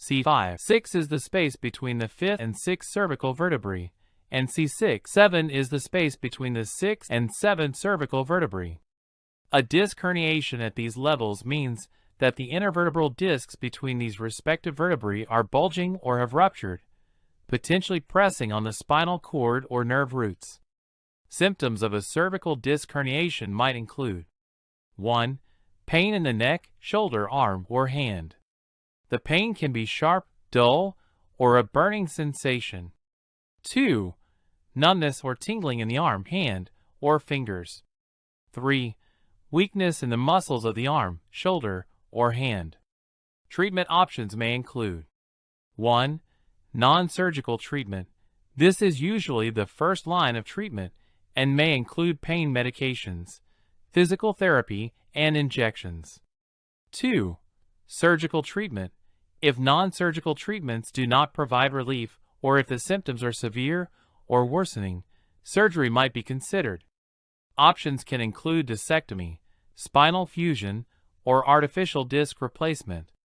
C5-6 is the space between the 5th and 6th cervical vertebrae, and C6-7 is the space between the 6th and 7th cervical vertebrae. A disc herniation at these levels means that the intervertebral discs between these respective vertebrae are bulging or have ruptured, potentially pressing on the spinal cord or nerve roots. Symptoms of a cervical disc herniation might include 1. Pain in the neck, shoulder, arm, or hand. The pain can be sharp, dull, or a burning sensation. 2. Numbness or tingling in the arm, hand, or fingers. 3. Weakness in the muscles of the arm, shoulder, or hand. Treatment options may include 1. Non-surgical treatment. This is usually the first line of treatment and may include pain medications, physical therapy, and injections. 2. Surgical treatment. If non-surgical treatments do not provide relief or if the symptoms are severe or worsening, surgery might be considered. Options can include discectomy, spinal fusion, or artificial disc replacement.